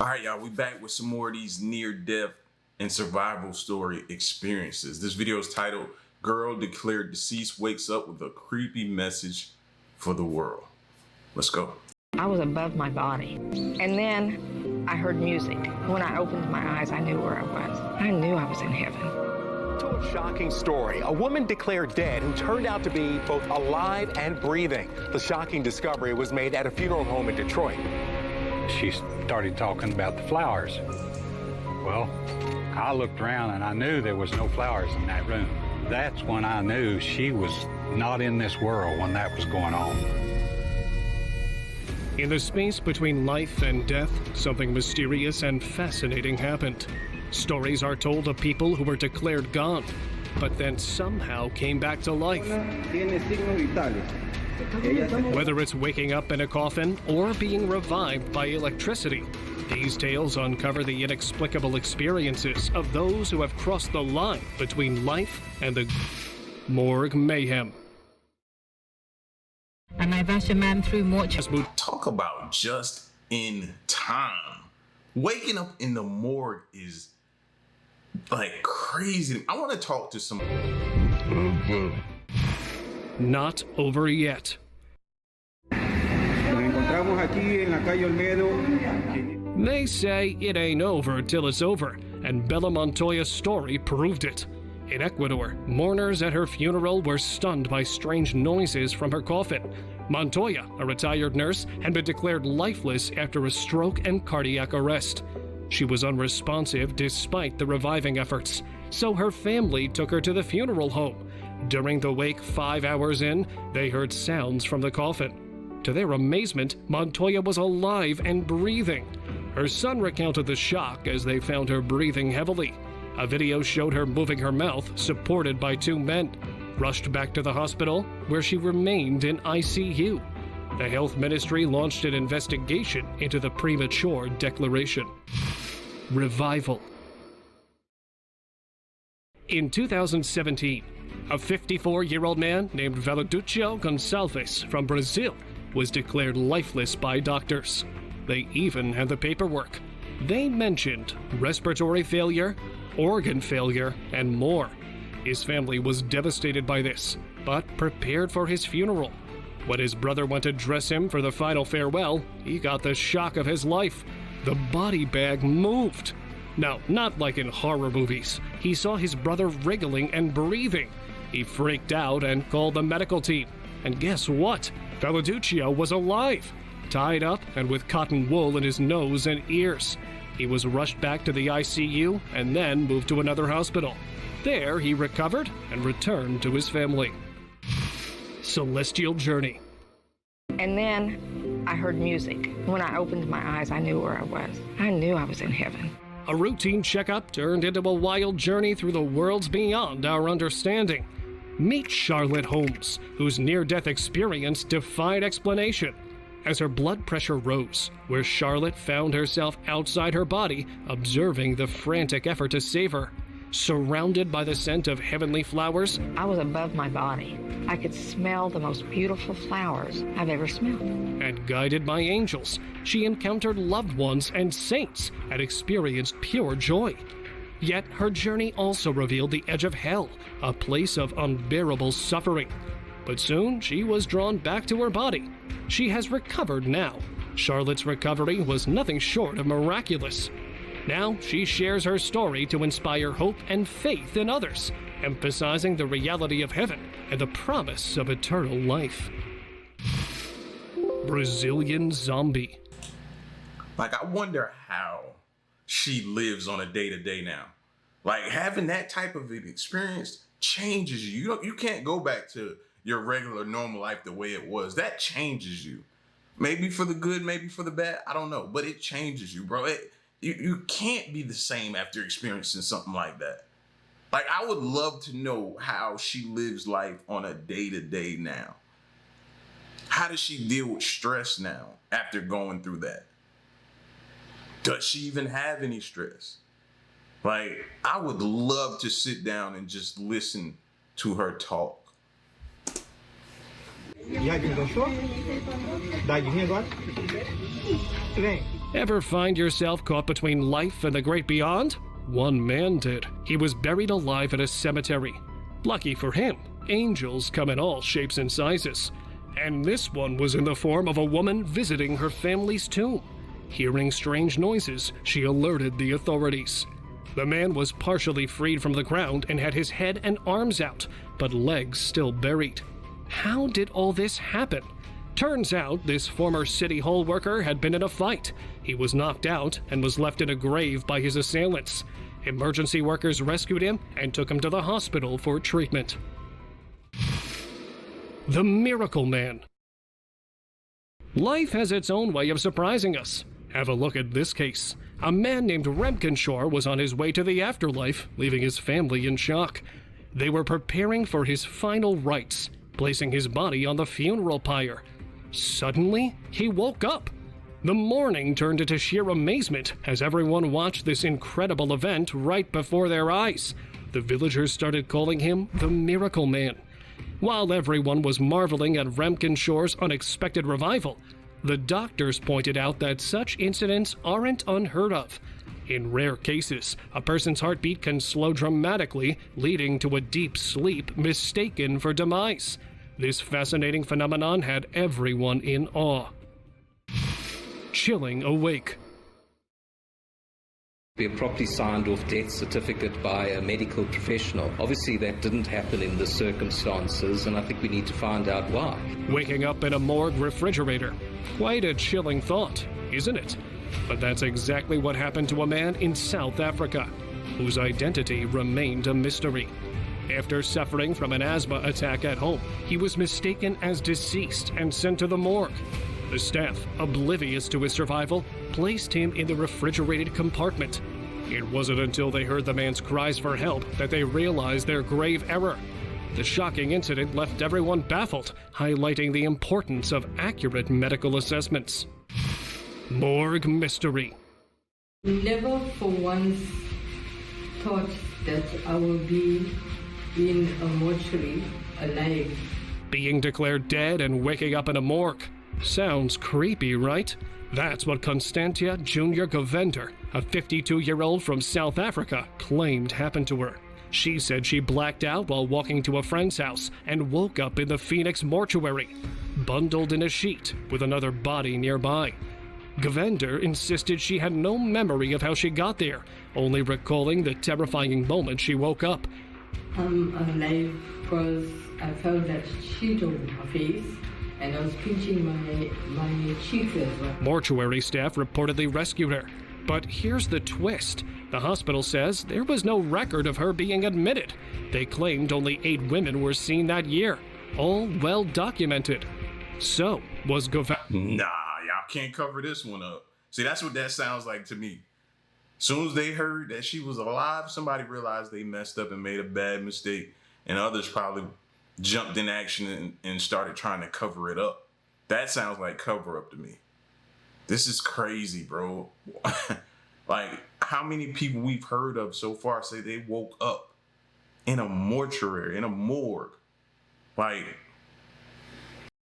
All right, y'all, we back with some more of these near-death and survival story experiences. This video is titled, Girl Declared Deceased Wakes Up with a Creepy Message for the World. Let's go. I was above my body, and then I heard music. When I opened my eyes, I knew where I was. I knew I was in heaven. A shocking story. A woman declared dead who turned out to be both alive and breathing. The shocking discovery was made at a funeral home in Detroit. She started talking about the flowers. Well, I looked around and I knew there was no flowers in that room. That's when I knew she was not in this world when that was going on. In the space between life and death, something mysterious and fascinating happened. Stories are told of people who were declared gone, but then somehow came back to life. Whether it's waking up in a coffin or being revived by electricity, these tales uncover the inexplicable experiences of those who have crossed the line between life and the Morg mayhem. And I rushed a man through mortuary. Talk about just in time. Waking up in the morgue is like crazy. I want to talk to some. Not over yet. They say it ain't over till it's over, and Bella Montoya's story proved it. In Ecuador, mourners at her funeral were stunned by strange noises from her coffin. Montoya, a retired nurse, had been declared lifeless after a stroke and cardiac arrest. She was unresponsive despite the reviving efforts, so her family took her to the funeral home. During the wake 5 hours in, they heard sounds from the coffin. To their amazement, Montoya was alive and breathing. Her son recounted the shock as they found her breathing heavily. A video showed her moving her mouth, supported by 2 men. Rushed back to the hospital, where she remained in ICU. The health ministry launched an investigation into the premature declaration. Revival. In 2017, a 54-year-old man named Velmas Gonçalves from Brazil was declared lifeless by doctors. They even had the paperwork. They mentioned respiratory failure, organ failure, and more. His family was devastated by this, but prepared for his funeral. When his brother went to dress him for the final farewell, he got the shock of his life. The body bag moved. Now, not like in horror movies. He saw his brother wriggling and breathing. He freaked out and called the medical team. And guess what? Velmas was alive, tied up and with cotton wool in his nose and ears. He was rushed back to the ICU and then moved to another hospital. There, he recovered and returned to his family. Celestial journey. And then I heard music. When I opened my eyes, I knew where I was. I knew I was in heaven. A routine checkup turned into a wild journey through the worlds beyond our understanding. Meet Charlotte Holmes, whose near-death experience defied explanation. As her blood pressure rose, where Charlotte found herself outside her body, observing the frantic effort to save her. Surrounded by the scent of heavenly flowers, I was above my body. I could smell the most beautiful flowers I've ever smelled. And guided by angels, she encountered loved ones and saints and experienced pure joy. Yet her journey also revealed the edge of hell, a place of unbearable suffering. But soon she was drawn back to her body. She has recovered now. Charlotte's recovery was nothing short of miraculous. Now she shares her story to inspire hope and faith in others, emphasizing the reality of heaven and the promise of eternal life. Brazilian zombie. Like, I wonder how she lives on a day-to-day now. Like, having that type of an experience changes you. You can't go back to your regular, normal life the way it was. That changes you. Maybe for the good, maybe for the bad. I don't know. But it changes you, bro. You can't be the same after experiencing something like that. Like, I would love to know how she lives life on a day-to-day now. How does she deal with stress now after going through that? Does she even have any stress? Like, I would love to sit down and just listen to her talk. Já que gostou? Dá dinheiro agora? Vem. Ever find yourself caught between life and the great beyond? One man did. He was buried alive at a cemetery. Lucky for him, angels come in all shapes and sizes. And this one was in the form of a woman visiting her family's tomb. Hearing strange noises, she alerted the authorities. The man was partially freed from the ground and had his head and arms out, but legs still buried. How did all this happen? Turns out this former City Hall worker had been in a fight. He was knocked out and was left in a grave by his assailants. Emergency workers rescued him and took him to the hospital for treatment. The Miracle Man. Life has its own way of surprising us. Have a look at this case. A man named Remkenshore was on his way to the afterlife, leaving his family in shock. They were preparing for his final rites, placing his body on the funeral pyre. Suddenly, he woke up. The morning turned into sheer amazement as everyone watched this incredible event right before their eyes. The villagers started calling him the Miracle Man. While everyone was marveling at Remkenshore's unexpected revival, the doctors pointed out that such incidents aren't unheard of. In rare cases, a person's heartbeat can slow dramatically, leading to a deep sleep mistaken for demise. This fascinating phenomenon had everyone in awe. Chilling awake. Be a properly signed off death certificate by a medical professional. Obviously that didn't happen in the circumstances, and I think we need to find out why. Waking up in a morgue refrigerator. Quite a chilling thought, isn't it? But that's exactly what happened to a man in South Africa, whose identity remained a mystery. After suffering from an asthma attack at home, he was mistaken as deceased and sent to the morgue. The staff, oblivious to his survival, placed him in the refrigerated compartment. It wasn't until they heard the man's cries for help that they realized their grave error. The shocking incident left everyone baffled, highlighting the importance of accurate medical assessments. Morg mystery. Never for once thought that I would be in a mortuary alive. Being declared dead and waking up in a morgue. Sounds creepy, right? That's what Constantia Jr. Govender, a 52-year-old from South Africa, claimed happened to her. She said she blacked out while walking to a friend's house and woke up in the Phoenix mortuary, bundled in a sheet with another body nearby. Govender insisted she had no memory of how she got there, only recalling the terrifying moment she woke up. I'm alive because I felt that sheet on my face and I was pinching my cheeks as well. Mortuary staff reportedly rescued her. But here's the twist. The hospital says there was no record of her being admitted. They claimed only 8 women were seen that year, all well documented. So, was Govender... Nah, y'all can't cover this one up. See, that's what that sounds like to me. As soon as they heard that she was alive, somebody realized they messed up and made a bad mistake, and others probably jumped in action and started trying to cover it up. That sounds like cover up to me. This is crazy, bro. Like, how many people we've heard of so far say they woke up in a mortuary, in a morgue? Like,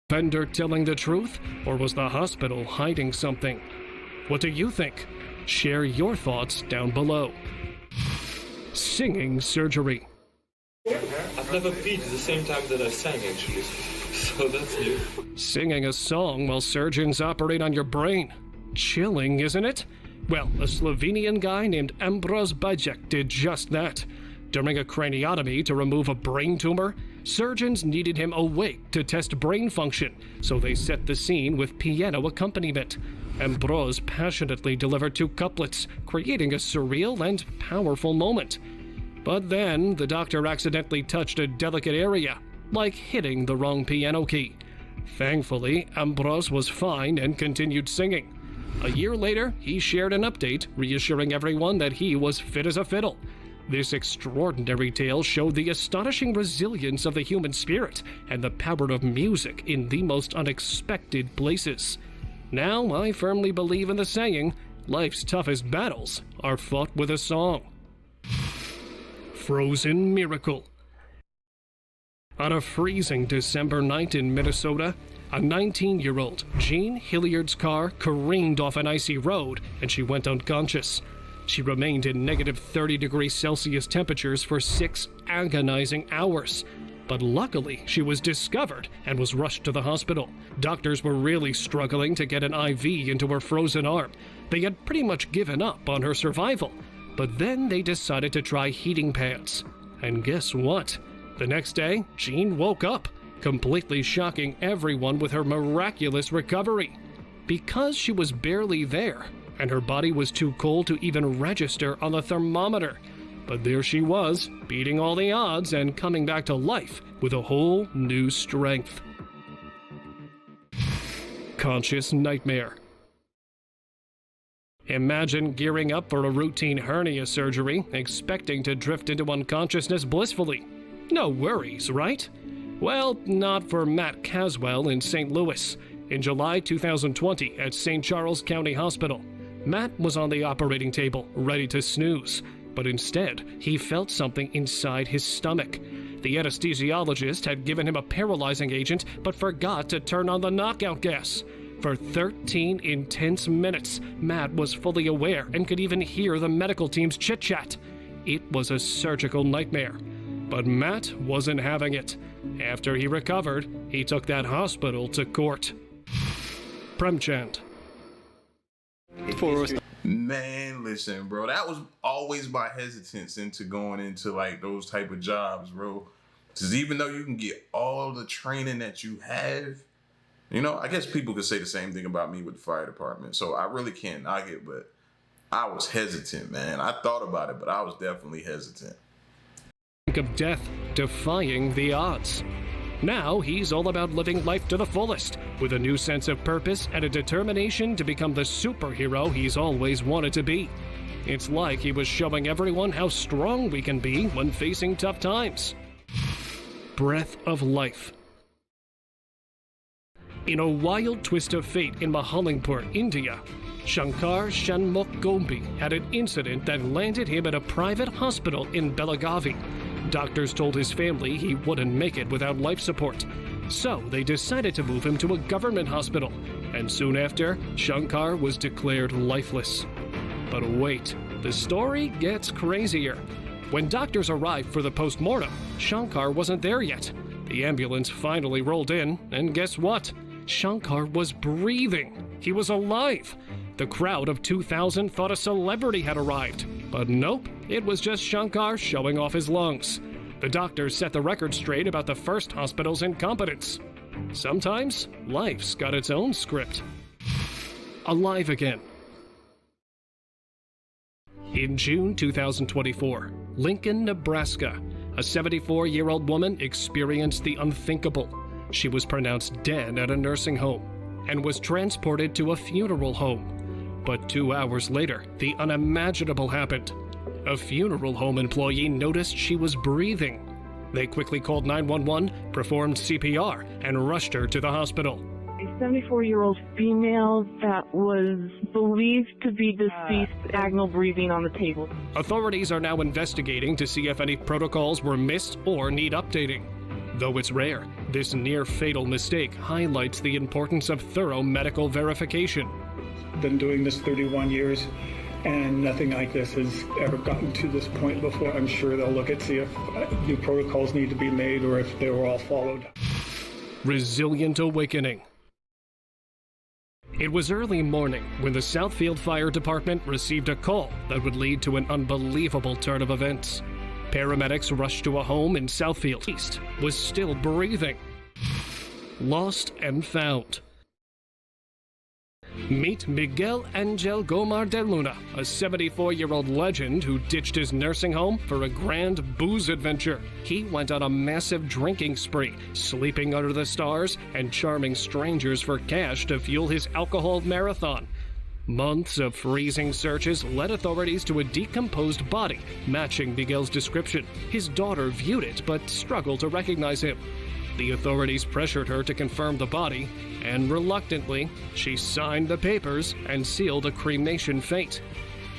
Govender telling the truth, or was the hospital hiding something? What do you think? Share your thoughts down below. Singing surgery. I've never peed at the same time that I sang, actually. So that's new. Singing a song while surgeons operate on your brain. Chilling, isn't it? Well, a Slovenian guy named Ambros Bajek did just that. During a craniotomy to remove a brain tumor, surgeons needed him awake to test brain function, so they set the scene with piano accompaniment. Ambros passionately delivered 2 couplets, creating a surreal and powerful moment. But then, the doctor accidentally touched a delicate area, like hitting the wrong piano key. Thankfully, Ambros was fine and continued singing. A year later, he shared an update, reassuring everyone that he was fit as a fiddle. This extraordinary tale showed the astonishing resilience of the human spirit and the power of music in the most unexpected places. Now, I firmly believe in the saying, life's toughest battles are fought with a song. Frozen miracle. On a freezing December night in Minnesota, A 19-year-old, Jean Hilliard's car careened off an icy road and she went unconscious. She remained in negative 30 degrees Celsius temperatures for 6 agonizing hours. But luckily, she was discovered and was rushed to the hospital. Doctors were really struggling to get an IV into her frozen arm. They had pretty much given up on her survival. But then they decided to try heating pads. And guess what? The next day, Jean woke up, completely shocking everyone with her miraculous recovery. Because she was barely there, and her body was too cold to even register on the thermometer. But there she was, beating all the odds and coming back to life with a whole new strength. Conscious nightmare. Imagine gearing up for a routine hernia surgery, expecting to drift into unconsciousness blissfully. No worries, right? Well, not for Matt Caswell in St. Louis. In July 2020 at St. Charles County Hospital, Matt was on the operating table, ready to snooze. But instead, he felt something inside his stomach. The anesthesiologist had given him a paralyzing agent, but forgot to turn on the knockout gas. For 13 intense minutes, Matt was fully aware and could even hear the medical team's chit-chat. It was a surgical nightmare. But Matt wasn't having it. After he recovered, he took that hospital to court. Premchand. Man, listen, bro, that was always my hesitance into going into like those type of jobs, bro. Because even though you can get all the training that you have, you know, I guess people could say the same thing about me with the fire department. So I really can't knock it, but I was hesitant, man. I thought about it, but I was definitely hesitant. Of death defying the odds. Now he's all about living life to the fullest, with a new sense of purpose and a determination to become the superhero he's always wanted to be. It's like he was showing everyone how strong we can be when facing tough times. Breath of life. In a wild twist of fate in Mahalingpur, India, Shankar Shanmukh Gombi had an incident that landed him at a private hospital in Belagavi. Doctors told his family he wouldn't make it without life support. So they decided to move him to a government hospital, and soon after, Shankar was declared lifeless. But wait, the story gets crazier. When doctors arrived for the post-mortem, Shankar wasn't there yet. The ambulance finally rolled in, and guess what? Shankar was breathing. He was alive. The crowd of 2,000 thought a celebrity had arrived. But nope, it was just Shankar showing off his lungs. The doctors set the record straight about the first hospital's incompetence. Sometimes, life's got its own script. Alive again. In June 2024, Lincoln, Nebraska, a 74-year-old woman experienced the unthinkable. She was pronounced dead at a nursing home and was transported to a funeral home. But 2 hours later, the unimaginable happened. A funeral home employee noticed she was breathing. They quickly called 911, performed CPR, and rushed her to the hospital. A 74-year-old female that was believed to be deceased, diagonal breathing on the table. Authorities are now investigating to see if any protocols were missed or need updating. Though it's rare, this near-fatal mistake highlights the importance of thorough medical verification. Been doing this 31 years, and nothing like this has ever gotten to this point before. I'm sure they'll look at see if new protocols need to be made or if they were all followed. Resilient awakening. It was early morning when the Southfield Fire Department received a call that would lead to an unbelievable turn of events. Paramedics rushed to a home in Southfield. East was still breathing. Lost and found. Meet Miguel Angel Gomar de Luna, a 74-year-old legend who ditched his nursing home for a grand booze adventure. He went on a massive drinking spree, sleeping under the stars and charming strangers for cash to fuel his alcohol marathon. Months of freezing searches led authorities to a decomposed body matching Miguel's description. His daughter viewed it but struggled to recognize him. The authorities pressured her to confirm the body, and reluctantly, she signed the papers and sealed a cremation fate.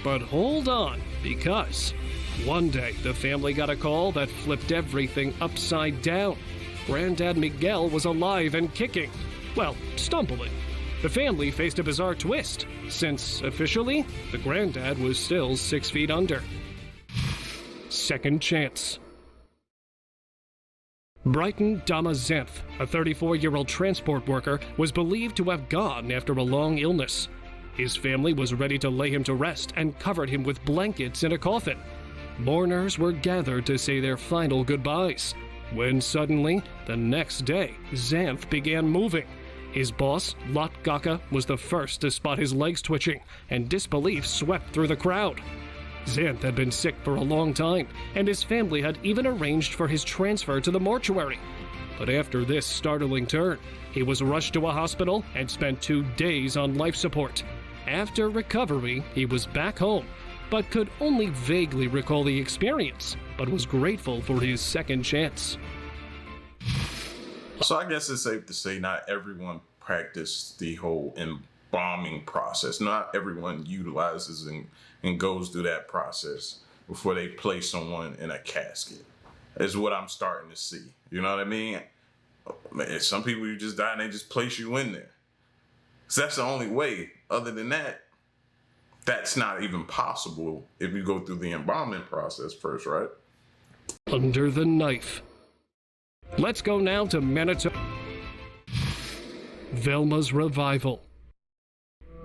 But hold on, because one day the family got a call that flipped everything upside down. Granddad Miguel was alive and kicking. Well, stumbling. The family faced a bizarre twist, since, officially, the granddad was still 6 feet under. Second chance. Brighton Damazanth, a 34-year-old transport worker, was believed to have gone after a long illness. His family was ready to lay him to rest and covered him with blankets in a coffin. Mourners were gathered to say their final goodbyes, when suddenly, the next day, Zanth began moving. His boss, Lot Gaka, was the first to spot his legs twitching, and disbelief swept through the crowd. Zanth had been sick for a long time, and his family had even arranged for his transfer to the mortuary. But after this startling turn, he was rushed to a hospital and spent 2 days on life support. After recovery, he was back home, but could only vaguely recall the experience, but was grateful for his second chance. So I guess it's safe to say not everyone practiced the whole embalming process. Not everyone utilizes and goes through that process before they place someone in a casket, is what I'm starting to see. You know what I mean? Some people, you just die and they just place you in there. So that's the only way. Other than that, that's not even possible if you go through the embalming process first, right? Under the knife. Let's go now to Manitoba. Velmas Revival.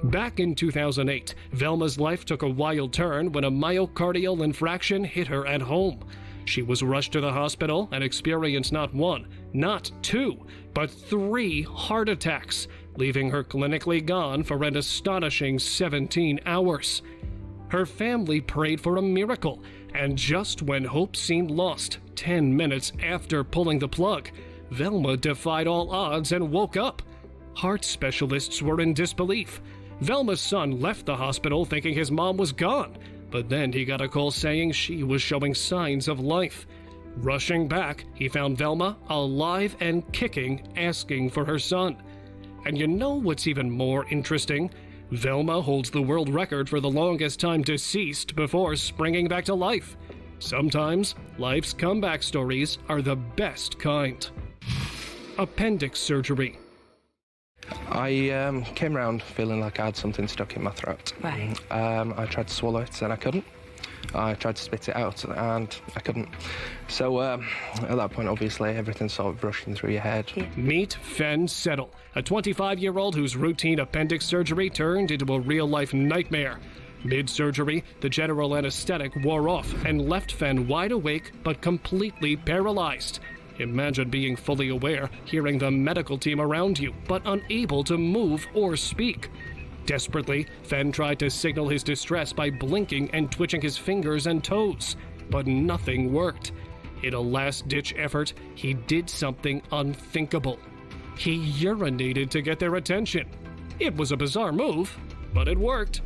Back in 2008, Velma's life took a wild turn when a myocardial infraction hit her at home. She was rushed to the hospital and experienced not 1, not 2, but 3 heart attacks, leaving her clinically gone for an astonishing 17 hours. Her family prayed for a miracle, and just when hope seemed lost, 10 minutes after pulling the plug, Velma defied all odds and woke up. Heart specialists were in disbelief. Velma's son left the hospital thinking his mom was gone, but then he got a call saying she was showing signs of life. Rushing back, he found Velma alive and kicking, asking for her son. And you know what's even more interesting? Velma holds the world record for the longest time deceased before springing back to life. Sometimes, life's comeback stories are the best kind. Appendic Surgery. I came around feeling like I had something stuck in my throat. Right. I tried to swallow it and I couldn't. I tried to spit it out and I couldn't. So at that point, obviously, everything's sort of rushing through your head. Meet Fen Settle, a 25-year-old whose routine appendix surgery turned into a real-life nightmare. Mid-surgery, the general anesthetic wore off and left Fen wide awake but completely paralyzed. Imagine being fully aware, hearing the medical team around you, but unable to move or speak. Desperately, Fen tried to signal his distress by blinking and twitching his fingers and toes, but nothing worked. In a last-ditch effort, he did something unthinkable. He urinated to get their attention. It was a bizarre move, but it worked.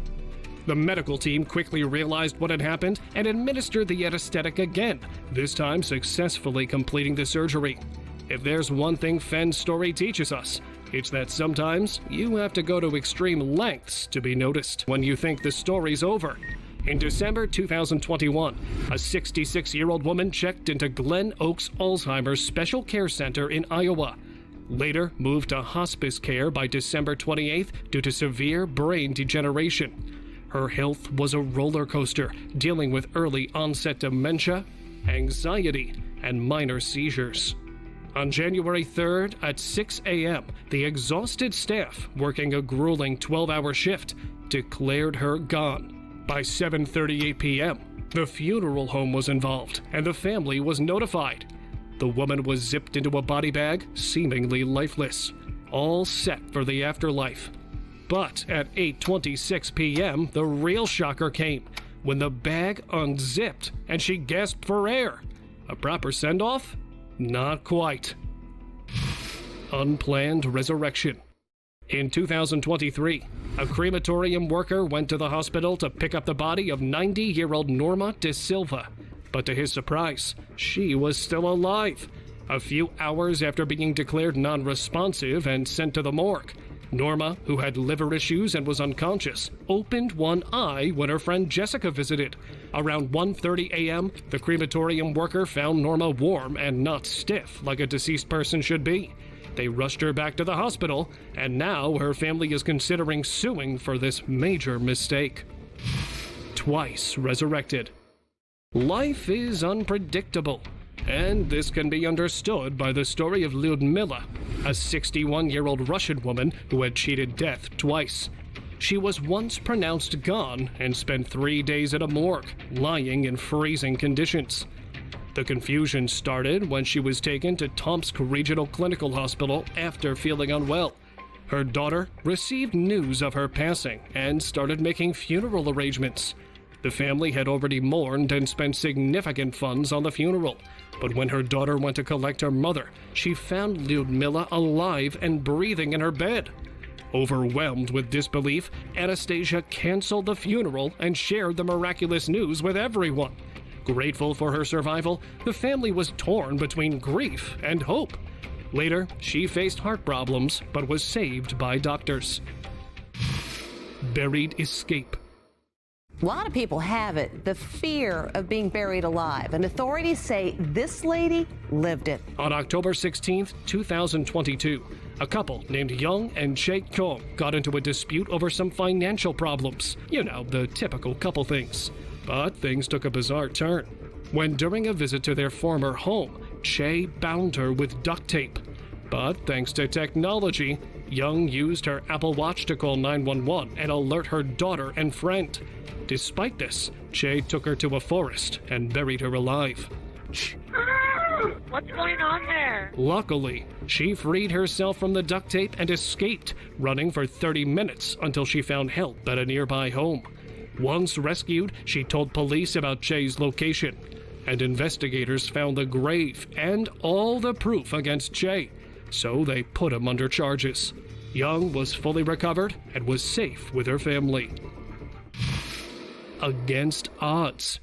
The medical team quickly realized what had happened and administered the anesthetic again, this time successfully completing the surgery. If there's one thing Fen's story teaches us, it's that sometimes you have to go to extreme lengths to be noticed when you think the story's over. In December 2021, a 66-year-old woman checked into Glen Oaks Alzheimer's Special Care Center in Iowa. Later moved to hospice care by December 28th due to severe brain degeneration. Her health was a roller coaster, dealing with early onset dementia, anxiety, and minor seizures. On January 3rd at 6 a.m., the exhausted staff, working a grueling 12-hour shift, declared her gone. By 7:38 p.m., the funeral home was involved, and the family was notified. The woman was zipped into a body bag, seemingly lifeless, all set for the afterlife. But at 8:26 p.m., the real shocker came, when the bag unzipped and she gasped for air. A proper send-off? Not quite. Unplanned resurrection. In 2023, a crematorium worker went to the hospital to pick up the body of 90-year-old Norma De Silva. But to his surprise, she was still alive. A few hours after being declared non-responsive and sent to the morgue, Norma, who had liver issues and was unconscious, opened one eye when her friend Jessica visited. Around 1:30 a.m., the crematorium worker found Norma warm and not stiff like a deceased person should be. They rushed her back to the hospital, and now her family is considering suing for this major mistake. Twice resurrected. Life is unpredictable, and this can be understood by the story of Lyudmila, a 61-year-old Russian woman who had cheated death twice. She was once pronounced gone and spent 3 days at a morgue, lying in freezing conditions. The confusion started when she was taken to Tomsk Regional Clinical Hospital after feeling unwell. Her daughter received news of her passing and started making funeral arrangements. The family had already mourned and spent significant funds on the funeral, but when her daughter went to collect her mother, she found Lyudmila alive and breathing in her bed. Overwhelmed with disbelief, Anastasia canceled the funeral and shared the miraculous news with everyone. Grateful for her survival, the family was torn between grief and hope. Later, she faced heart problems but was saved by doctors. Buried escape. A lot of people have it, the fear of being buried alive, and authorities say this lady lived it. On October 16, 2022, a couple named Young and Che Kong got into a dispute over some financial problems. You know, the typical couple things. But things took a bizarre turn when, during a visit to their former home, Che bound her with duct tape. But thanks to technology, Young used her Apple Watch to call 911 and alert her daughter and friend. Despite this, Che took her to a forest and buried her alive. What's going on there? Luckily, she freed herself from the duct tape and escaped, running for 30 minutes until she found help at a nearby home. Once rescued, she told police about Che's location, and investigators found the grave and all the proof against Che, so they put him under charges. Young was fully recovered and was safe with her family. Against odds.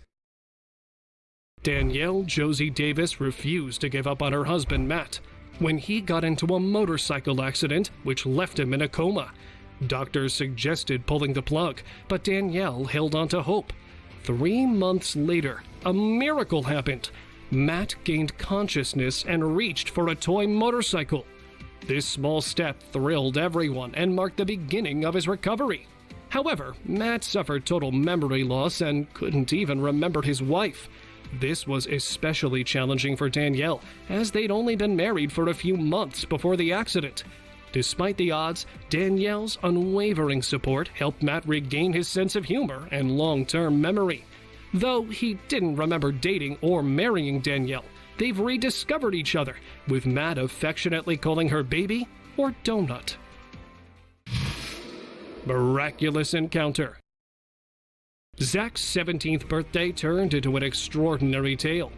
Danielle Josie Davis refused to give up on her husband, Matt, when he got into a motorcycle accident which left him in a coma. Doctors suggested pulling the plug, but Danielle held on to hope. 3 months later, a miracle happened. Matt gained consciousness and reached for a toy motorcycle. This small step thrilled everyone and marked the beginning of his recovery. However, Matt suffered total memory loss and couldn't even remember his wife. This was especially challenging for Danielle, as they'd only been married for a few months before the accident. Despite the odds, Danielle's unwavering support helped Matt regain his sense of humor and long-term memory. Though he didn't remember dating or marrying Danielle, they've rediscovered each other, with Matt affectionately calling her baby or donut. Miraculous Encounter. Zach's 17th birthday turned into an extraordinary tale.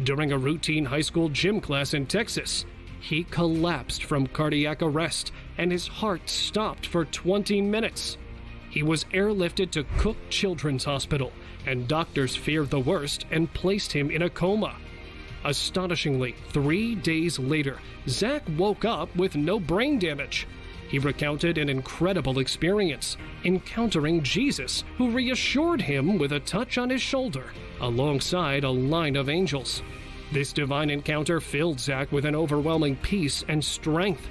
During a routine high school gym class in Texas, he collapsed from cardiac arrest and his heart stopped for 20 minutes. He was airlifted to Cook Children's Hospital, and doctors feared the worst and placed him in a coma. Astonishingly, 3 days later, Zach woke up with no brain damage. He recounted an incredible experience, encountering Jesus, who reassured him with a touch on his shoulder, alongside a line of angels. This divine encounter filled Zach with an overwhelming peace and strength.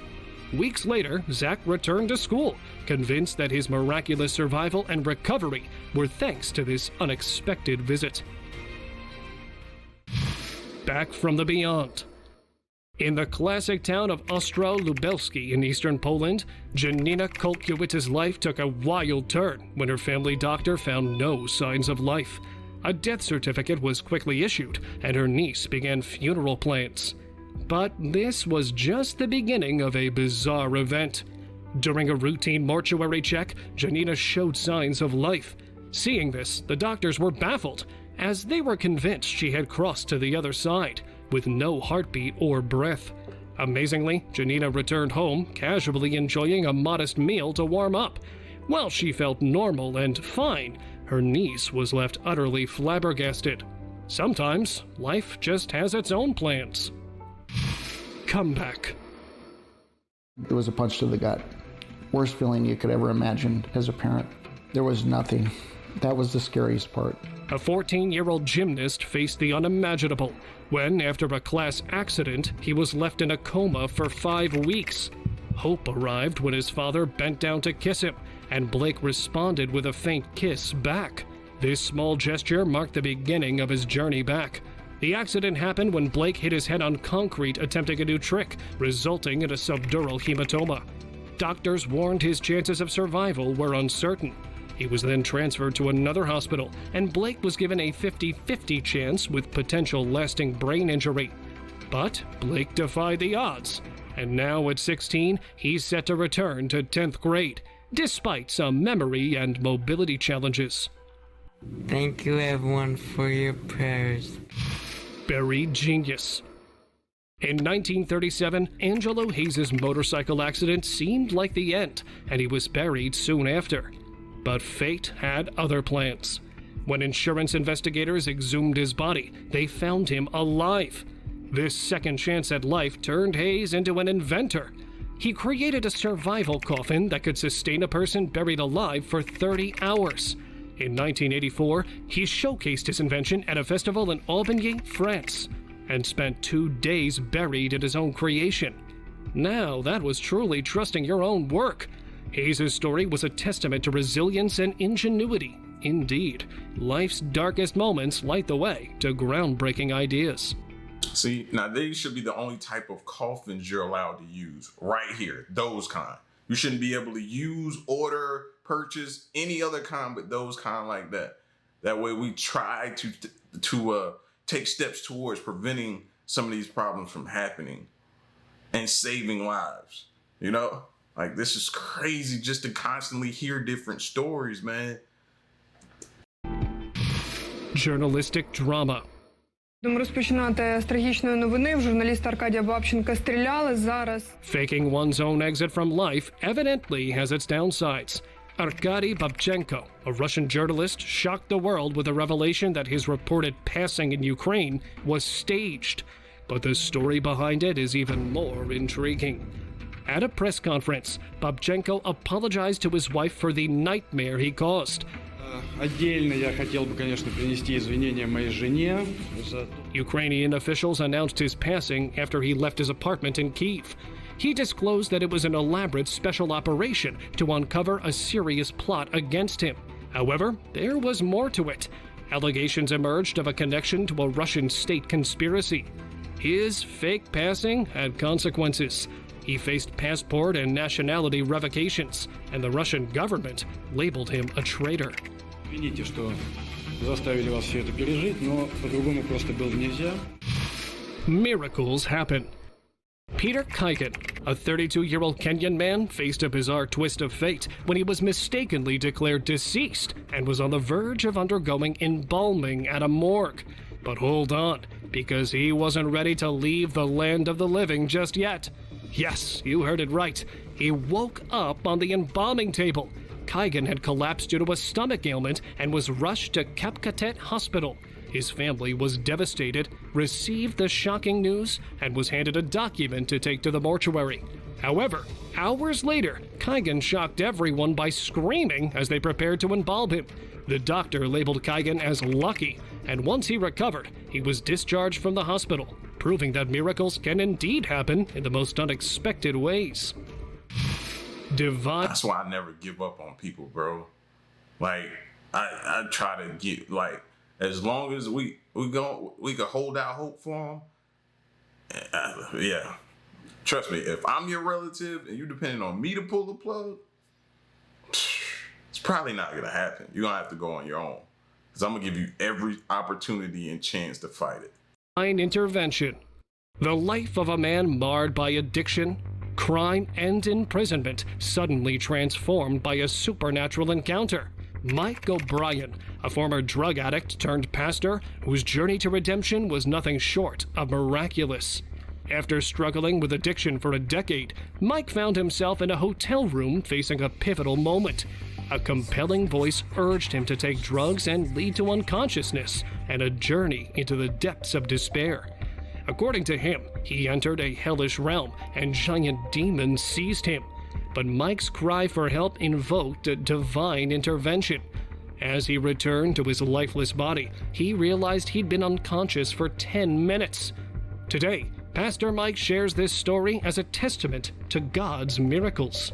Weeks later, Zach returned to school, convinced that his miraculous survival and recovery were thanks to this unexpected visit. Back from the beyond. In the classic town of Ostrow-Lubelski in eastern Poland, Janina Kolkiewicz' life took a wild turn when her family doctor found no signs of life. A death certificate was quickly issued, and her niece began funeral plans. But this was just the beginning of a bizarre event. During a routine mortuary check, Janina showed signs of life. Seeing this, the doctors were baffled, as they were convinced she had crossed to the other side, with no heartbeat or breath. Amazingly, Janina returned home, casually enjoying a modest meal to warm up. While she felt normal and fine, her niece was left utterly flabbergasted. Sometimes, life just has its own plans. Comeback. It was a punch to the gut. Worst feeling you could ever imagine as a parent. There was nothing that was the scariest part. A 14-year-old gymnast faced the unimaginable when, after a class accident, he was left in a coma for 5 weeks. Hope arrived when his father bent down to kiss him, and Blake responded with a faint kiss back. This small gesture marked the beginning of his journey back. The accident happened when Blake hit his head on concrete attempting a new trick, resulting in a subdural hematoma. Doctors warned his chances of survival were uncertain. He was then transferred to another hospital, and Blake was given a 50-50 chance with potential lasting brain injury. But Blake defied the odds, and now at 16, he's set to return to 10th grade, despite some memory and mobility challenges. Thank you, everyone, for your prayers. Buried genius. In 1937, Angelo Hayes' motorcycle accident seemed like the end, and he was buried soon after. But fate had other plans. When insurance investigators exhumed his body, they found him alive. This second chance at life turned Hayes into an inventor. He created a survival coffin that could sustain a person buried alive for 30 hours. In 1984, he showcased his invention at a festival in Appendic, France, and spent 2 days buried in his own creation. Now, that was truly trusting your own work. Hayes' story was a testament to resilience and ingenuity. Indeed, life's darkest moments light the way to groundbreaking ideas. See, now these should be the only type of coffins you're allowed to use. Right here, those kind. You shouldn't be able to use, order, purchase any other kind but those kind like that. That way we try to take steps towards preventing some of these problems from happening and saving lives. You know, like this is crazy just to constantly hear different stories, man. Journalistic drama. Розпочинати з трагічної новини. В журналіста Аркадія Бабченка стріляли зараз. Faking one's own exit from life evidently has its downsides. Arkady Babchenko, a Russian journalist, shocked the world with a revelation that his reported passing in Ukraine was staged. But the story behind it is even more intriguing. At a press conference, Babchenko apologized to his wife for the nightmare he caused. Отдельно я хотел бы, конечно, принести извинения моей жене. Ukrainian officials announced his passing after he left his apartment in Kyiv. He disclosed that it was an elaborate special operation to uncover a serious plot against him. However, there was more to it. Allegations emerged of a connection to a Russian state conspiracy. His fake passing had consequences. He faced passport and nationality revocations, and the Russian government labeled him a traitor. Извините, что заставили вас все это пережить, но по-другому просто было нельзя. Miracles happen. Peter Kigan, a 32-year-old Kenyan man, faced a bizarre twist of fate when he was mistakenly declared deceased and was on the verge of undergoing embalming at a morgue. But hold on, because he wasn't ready to leave the land of the living just yet. Yes, you heard it right. He woke up on the embalming table. Kigan had collapsed due to a stomach ailment and was rushed to Kapkatet Hospital. His family was devastated, received the shocking news, and was handed a document to take to the mortuary. However, hours later, Kigan shocked everyone by screaming as they prepared to embalm him. The doctor labeled Kigan as lucky, and once he recovered, he was discharged from the hospital, proving that miracles can indeed happen in the most unexpected ways. That's why I never give up on people, bro. Like, I try to get, like, as long as we can hold out hope for them. Yeah. Trust me, if I'm your relative and you're depending on me to pull the plug, it's probably not going to happen. You're going to have to go on your own. Because I'm going to give you every opportunity and chance to fight it. Divine intervention. The life of a man marred by addiction, crime, and imprisonment suddenly transformed by a supernatural encounter. Mike O'Brien, a former drug addict turned pastor whose journey to redemption was nothing short of miraculous. After struggling with addiction for a decade, Mike found himself in a hotel room facing a pivotal moment. A compelling voice urged him to take drugs and lead to unconsciousness and a journey into the depths of despair. According to him, he entered a hellish realm and giant demons seized him. But Mike's cry for help invoked a divine intervention. As he returned to his lifeless body, he realized he'd been unconscious for 10 minutes. Today, Pastor Mike shares this story as a testament to God's miracles.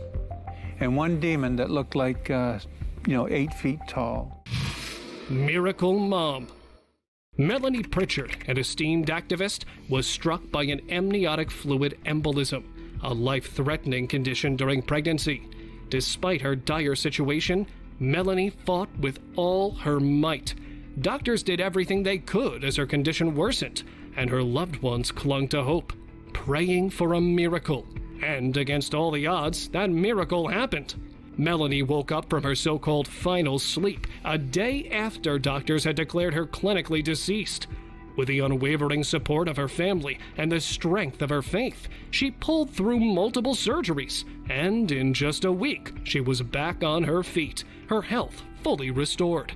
And one demon that looked like, 8 feet tall. Miracle Mom. Melanie Pritchard, an esteemed activist, was struck by an amniotic fluid embolism, a life-threatening condition during pregnancy. Despite her dire situation, Melanie fought with all her might. Doctors did everything they could as her condition worsened, and her loved ones clung to hope, praying for a miracle. And against all the odds, that miracle happened. Melanie woke up from her so-called final sleep a day after doctors had declared her clinically deceased. With the unwavering support of her family and the strength of her faith, she pulled through multiple surgeries, and in just a week, she was back on her feet, her health fully restored.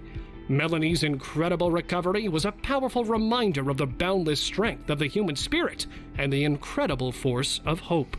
Melanie's incredible recovery was a powerful reminder of the boundless strength of the human spirit and the incredible force of hope.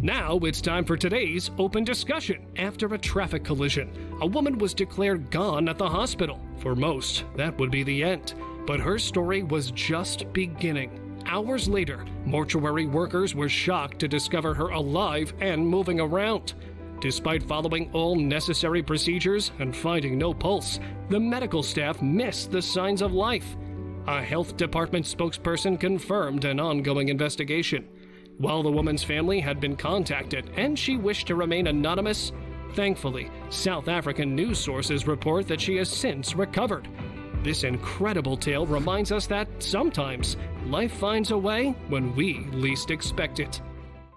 Now it's time for today's open discussion. After a traffic collision, a woman was declared gone at the hospital. For most, that would be the end. But her story was just beginning. Hours later, mortuary workers were shocked to discover her alive and moving around. Despite following all necessary procedures and finding no pulse, the medical staff missed the signs of life. A health department spokesperson confirmed an ongoing investigation. While the woman's family had been contacted and she wished to remain anonymous, thankfully, South African news sources report that she has since recovered. This incredible tale reminds us that sometimes life finds a way when we least expect it.